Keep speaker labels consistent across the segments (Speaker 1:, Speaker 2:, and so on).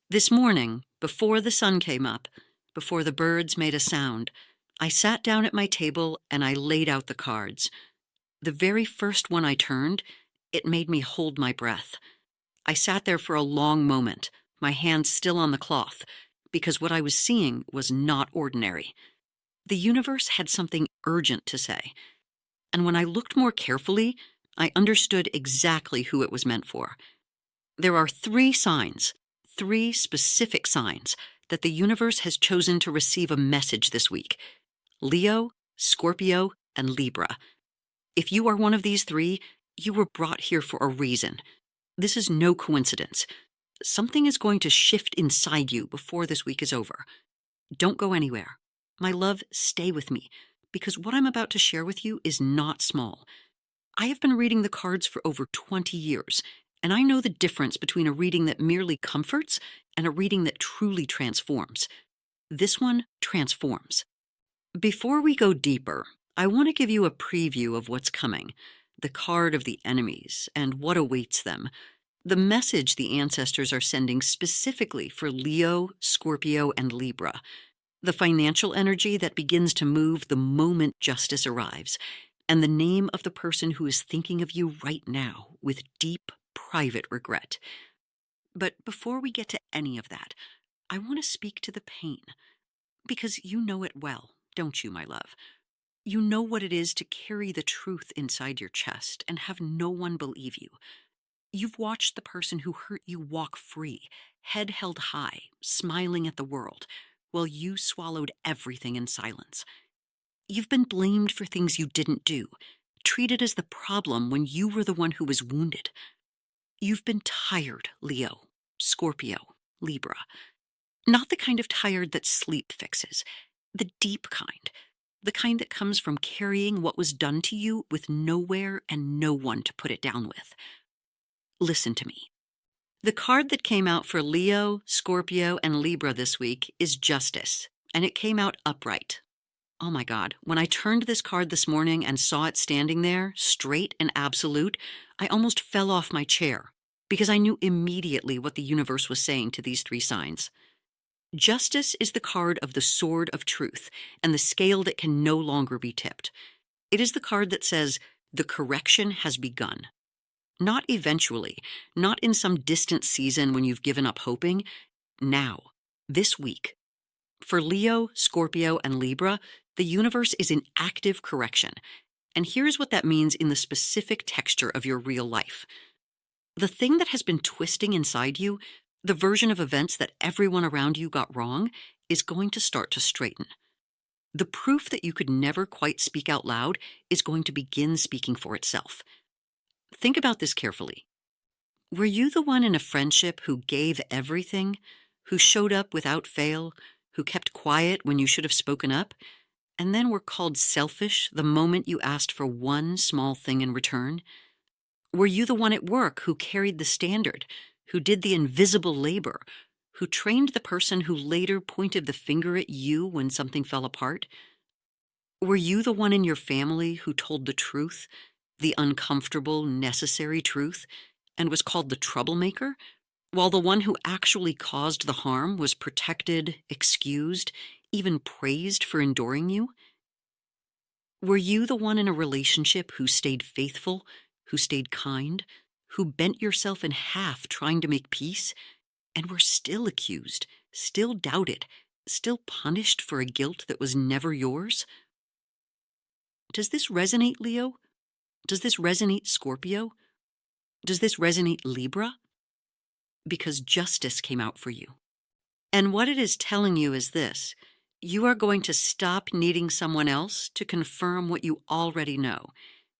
Speaker 1: This morning, before the sun came up, before the birds made a sound, I sat down at my table and I laid out the cards. The very first one I turned, it made me hold my breath. I sat there for a long moment, my hands still on the cloth, because what I was seeing was not ordinary. The universe had something urgent to say, and when I looked more carefully, I understood exactly who it was meant for. There are three signs, three specific signs, that the universe has chosen to receive a message this week: Leo, Scorpio, and Libra. If you are one of these three, you were brought here for a reason. This is no coincidence. Something is going to shift inside you before this week is over. Don't go anywhere. My love, stay with me, because what I'm about to share with you is not small. I have been reading the cards for over 20 years, and I know the difference between a reading that merely comforts and a reading that truly transforms. This one transforms. Before we go deeper, I want to give you a preview of what's coming, the card of the enemies, and what awaits them. The message the ancestors are sending specifically for Leo, Scorpio, and Libra. The financial energy that begins to move the moment justice arrives, and the name of the person who is thinking of you right now with deep, private regret. But before we get to any of that, I want to speak to the pain, because you know it well, don't you, my love? You know what it is to carry the truth inside your chest and have no one believe you. You've watched the person who hurt you walk free, head held high, smiling at the world, while you swallowed everything in silence. You've been blamed for things you didn't do, treated as the problem when you were the one who was wounded. You've been tired, Leo, Scorpio, Libra. Not the kind of tired that sleep fixes, the deep kind, the kind that comes from carrying what was done to you with nowhere and no one to put it down with. Listen to me. The card that came out for Leo, Scorpio, and Libra this week is Justice, and it came out upright. Oh my God, when I turned this card this morning and saw it standing there, straight and absolute, I almost fell off my chair, because I knew immediately what the universe was saying to these three signs. Justice is the card of the sword of truth and the scale that can no longer be tipped. It is the card that says, the correction has begun. Not eventually, not in some distant season when you've given up hoping. Now, this week. For Leo, Scorpio, and Libra, the universe is in active correction. And here's what that means in the specific texture of your real life. The thing that has been twisting inside you, the version of events that everyone around you got wrong, is going to start to straighten. The proof that you could never quite speak out loud is going to begin speaking for itself. Think about this carefully. Were you the one in a friendship who gave everything, who showed up without fail, who kept quiet when you should have spoken up, and then were called selfish the moment you asked for one small thing in return? Were you the one at work who carried the standard, who did the invisible labor, who trained the person who later pointed the finger at you when something fell apart? Were you the one in your family who told the truth, the uncomfortable, necessary truth, and was called the troublemaker, while the one who actually caused the harm was protected, excused, even praised for enduring you? Were you the one in a relationship who stayed faithful, who stayed kind, who bent yourself in half trying to make peace, and were still accused, still doubted, still punished for a guilt that was never yours? Does this resonate, Leo? Does this resonate, Scorpio? Does this resonate, Libra? Because justice came out for you. And what it is telling you is this: you are going to stop needing someone else to confirm what you already know,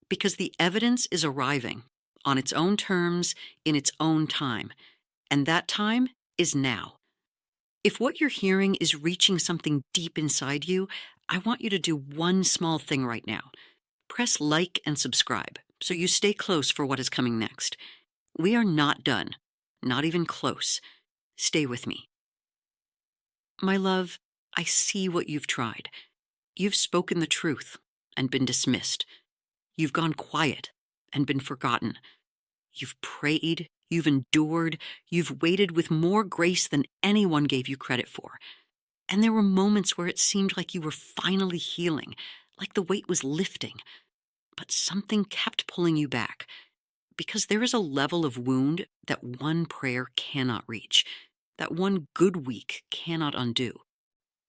Speaker 1: because the evidence is arriving on its own terms, in its own time, and that time is now. If what you're hearing is reaching something deep inside you, I want you to do one small thing right now. Press like and subscribe so you stay close for what is coming next. We are not done, not even close. Stay with me. My love, I see what you've tried. You've spoken the truth and been dismissed. You've gone quiet and been forgotten. You've prayed, You've endured. You've waited with more grace than anyone gave you credit for. And there were moments where it seemed like you were finally healing, like the weight was lifting. But something kept pulling you back, because there is a level of wound that one prayer cannot reach, that one good week cannot undo.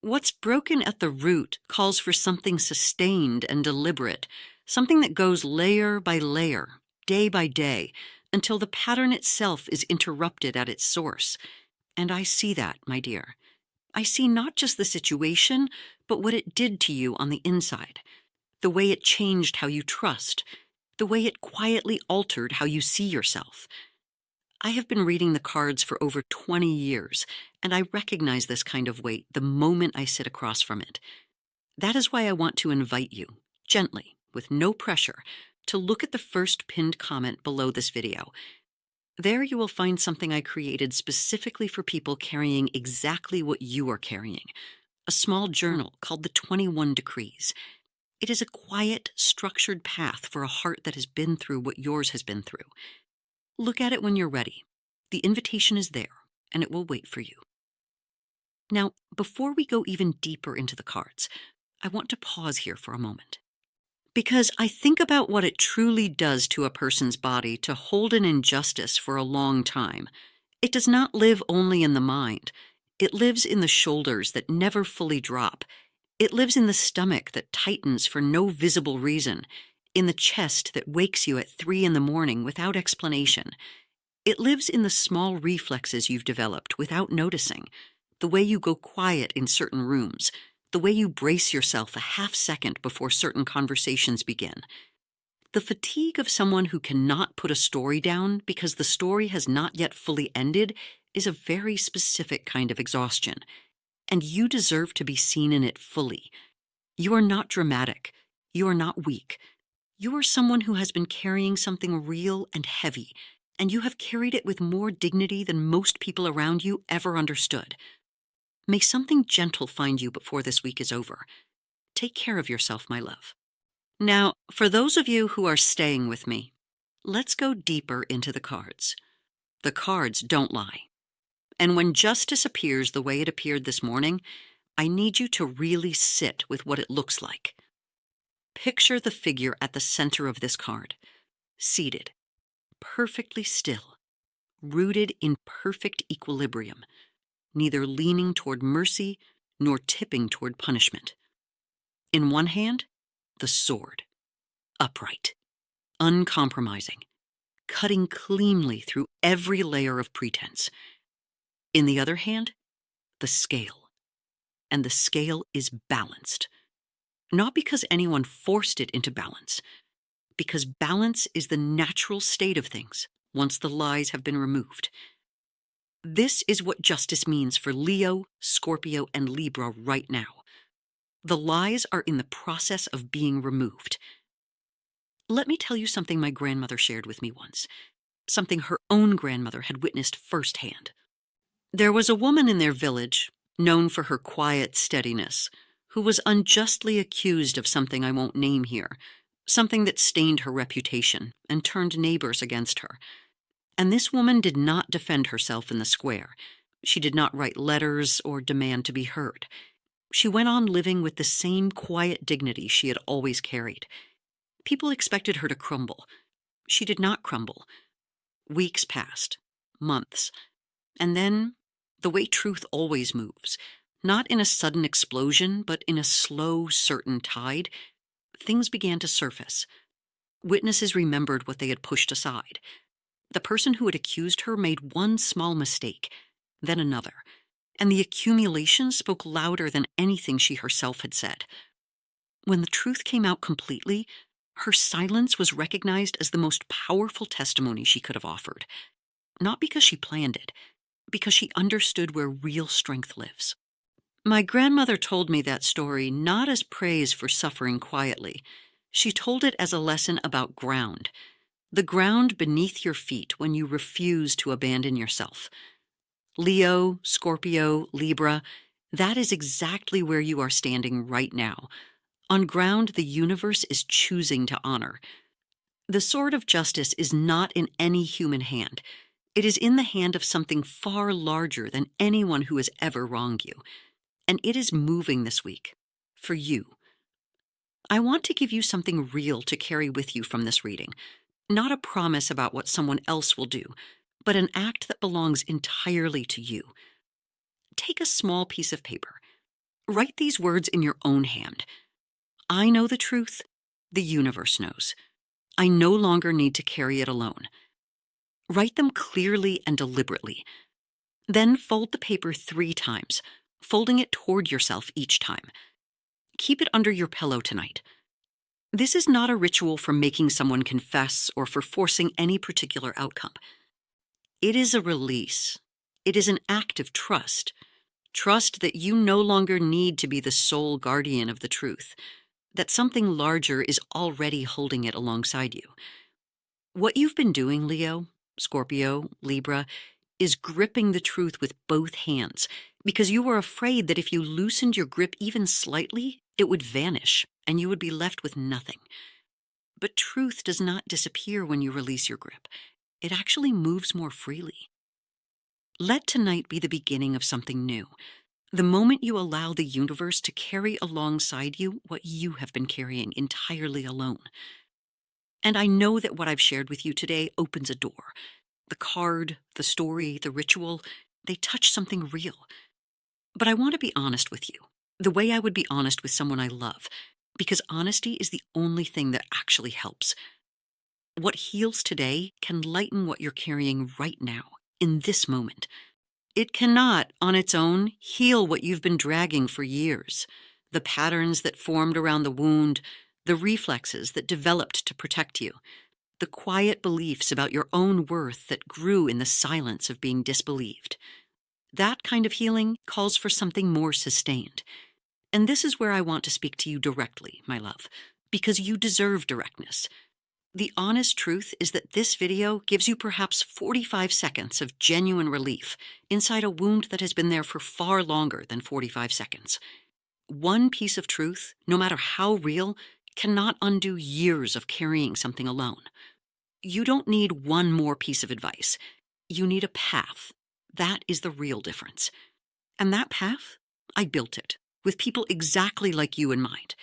Speaker 1: What's broken at the root calls for something sustained and deliberate, something that goes layer by layer, day by day, until the pattern itself is interrupted at its source. And I see that, my dear. I see not just the situation, but what it did to you on the inside, the way it changed how you trust, the way it quietly altered how you see yourself. I have been reading the cards for over 20 years, and I recognize this kind of weight the moment I sit across from it. That is why I want to invite you, gently, with no pressure, to look at the first pinned comment below this video. There you will find something I created specifically for people carrying exactly what you are carrying, a small journal called the 21 Decrees. It is a quiet, structured path for a heart that has been through what yours has been through. Look at it when you're ready. The invitation is there, and it will wait for you. Now, before we go even deeper into the cards, I want to pause here for a moment. Because I think about what it truly does to a person's body to hold an injustice for a long time. It does not live only in the mind. It lives in the shoulders that never fully drop. It lives in the stomach that tightens for no visible reason, in the chest that wakes you at 3 a.m. without explanation. It lives in the small reflexes you've developed without noticing, the way you go quiet in certain rooms, the way you brace yourself a half second before certain conversations begin. The fatigue of someone who cannot put a story down because the story has not yet fully ended is a very specific kind of exhaustion, and you deserve to be seen in it fully. You are not dramatic. You are not weak. You are someone who has been carrying something real and heavy, and you have carried it with more dignity than most people around you ever understood. May something gentle find you before this week is over. Take care of yourself, my love. Now, for those of you who are staying with me, let's go deeper into the cards. The cards don't lie. And when justice appears the way it appeared this morning, I need you to really sit with what it looks like. Picture the figure at the center of this card, seated, perfectly still, rooted in perfect equilibrium, neither leaning toward mercy nor tipping toward punishment. In one hand, the sword, upright, uncompromising, cutting cleanly through every layer of pretense. In the other hand, the scale, and the scale is balanced. Not because anyone forced it into balance, because balance is the natural state of things once the lies have been removed. This is what justice means for Leo, Scorpio, and Libra right now. The lies are in the process of being removed. Let me tell you something my grandmother shared with me once, something her own grandmother had witnessed firsthand. There was a woman in their village, known for her quiet steadiness, who was unjustly accused of something I won't name here, something that stained her reputation and turned neighbors against her. And this woman did not defend herself in the square. She did not write letters or demand to be heard. She went on living with the same quiet dignity she had always carried. People expected her to crumble. She did not crumble. Weeks passed, months, and then, the way truth always moves, not in a sudden explosion, but in a slow, certain tide, things began to surface. Witnesses remembered what they had pushed aside. The person who had accused her made one small mistake, then another, and the accumulation spoke louder than anything she herself had said. When the truth came out completely, her silence was recognized as the most powerful testimony she could have offered. Not because she planned it, because she understood where real strength lives. My grandmother told me that story not as praise for suffering quietly. She told it as a lesson about ground, the ground beneath your feet when you refuse to abandon yourself. Leo, Scorpio, Libra, that is exactly where you are standing right now, on ground the universe is choosing to honor. The sword of justice is not in any human hand. It is in the hand of something far larger than anyone who has ever wronged you, and it is moving this week. For you. I want to give you something real to carry with you from this reading, not a promise about what someone else will do, but an act that belongs entirely to you. Take a small piece of paper. Write these words in your own hand. I know the truth. The universe knows. I no longer need to carry it alone. Write them clearly and deliberately. Then fold the paper 3 times, folding it toward yourself each time. Keep it under your pillow tonight. This is not a ritual for making someone confess or for forcing any particular outcome. It is a release. It is an act of trust. Trust that you no longer need to be the sole guardian of the truth, that something larger is already holding it alongside you. What you've been doing, Leo, Scorpio, Libra, is gripping the truth with both hands because you were afraid that if you loosened your grip even slightly, it would vanish and you would be left with nothing. But truth does not disappear when you release your grip. It actually moves more freely. Let tonight be the beginning of something new, the moment you allow the universe to carry alongside you what you have been carrying entirely alone. And I know that what I've shared with you today opens a door. The card, the story, the ritual, they touch something real. But I want to be honest with you, the way I would be honest with someone I love, because honesty is the only thing that actually helps. What heals today can lighten what you're carrying right now, in this moment. It cannot, on its own, heal what you've been dragging for years. The patterns that formed around the wound, the reflexes that developed to protect you, the quiet beliefs about your own worth that grew in the silence of being disbelieved. That kind of healing calls for something more sustained. And this is where I want to speak to you directly, my love, because you deserve directness. The honest truth is that this video gives you perhaps 45 seconds of genuine relief inside a wound that has been there for far longer than 45 seconds. One piece of truth, no matter how real, cannot undo years of carrying something alone. You don't need one more piece of advice. You need a path. That is the real difference. And that path, I built it, with people exactly like you in mind.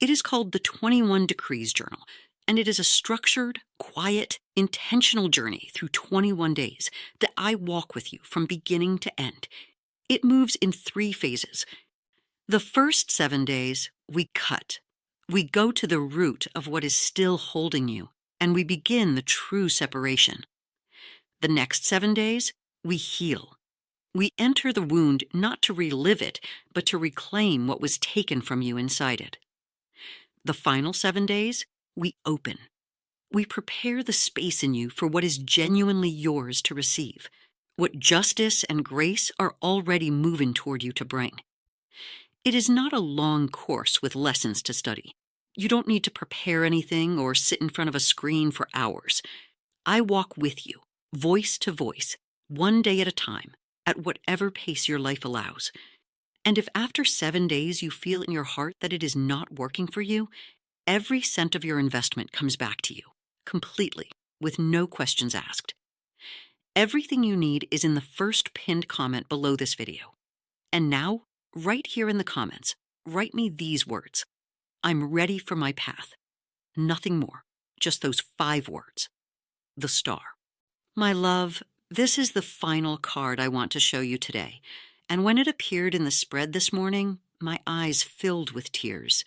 Speaker 1: It is called the 21 Decrees Journal, and it is a structured, quiet, intentional journey through 21 days that I walk with you from beginning to end. It moves in 3 phases. The first 7 days, we cut. We go to the root of what is still holding you, and we begin the true separation. The next 7 days, we heal. We enter the wound not to relive it, but to reclaim what was taken from you inside it. The final 7 days, we open. We prepare the space in you for what is genuinely yours to receive, what justice and grace are already moving toward you to bring. It is not a long course with lessons to study. You don't need to prepare anything or sit in front of a screen for hours. I walk with you, voice to voice, one day at a time, at whatever pace your life allows. And if after 7 days you feel in your heart that it is not working for you, every cent of your investment comes back to you, completely, with no questions asked. Everything you need is in the first pinned comment below this video. And now, right here in the comments, write me these words. I'm ready for my path. Nothing more, just those 5 words. The star. My love, this is the final card I want to show you today. And when it appeared in the spread this morning, my eyes filled with tears.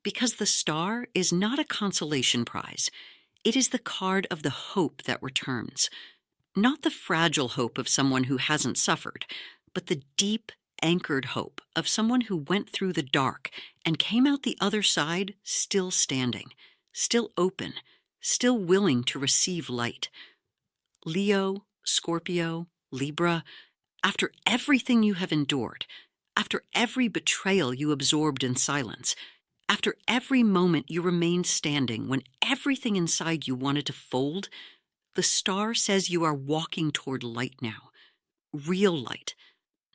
Speaker 1: Because the star is not a consolation prize. It is the card of the hope that returns. Not the fragile hope of someone who hasn't suffered, but the deep, anchored hope of someone who went through the dark and came out the other side still standing, still open, still willing to receive light. Leo, Scorpio, Libra, after everything you have endured, after every betrayal you absorbed in silence, after every moment you remained standing when everything inside you wanted to fold, the star says you are walking toward light now. Real light.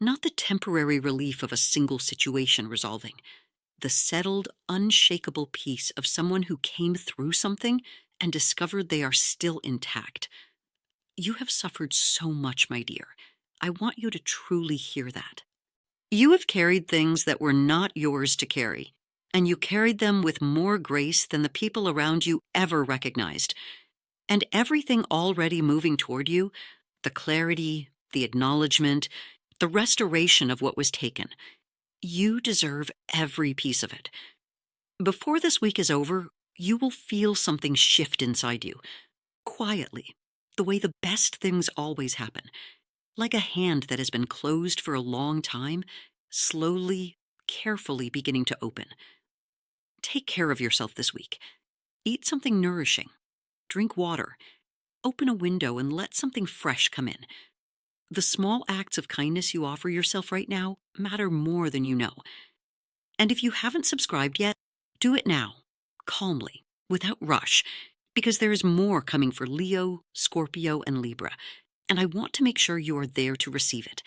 Speaker 1: Not the temporary relief of a single situation resolving. The settled, unshakable peace of someone who came through something and discovered they are still intact. You have suffered so much, my dear. I want you to truly hear that. You have carried things that were not yours to carry, and you carried them with more grace than the people around you ever recognized. And everything already moving toward you, the clarity, the acknowledgement, the restoration of what was taken, you deserve every piece of it. Before this week is over, you will feel something shift inside you, quietly, the way the best things always happen, like a hand that has been closed for a long time, slowly, carefully beginning to open. Take care of yourself this week. Eat something nourishing. Drink water. Open a window and let something fresh come in. The small acts of kindness you offer yourself right now matter more than you know. And if you haven't subscribed yet, do it now, calmly, without rush, because there is more coming for Leo, Scorpio, and Libra, and I want to make sure you are there to receive it.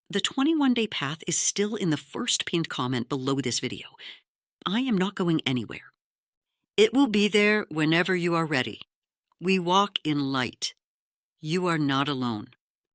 Speaker 1: The 21-day path is still in the first pinned comment below this video. I am not going anywhere. It will be there whenever you are ready. We walk in light. You are not alone.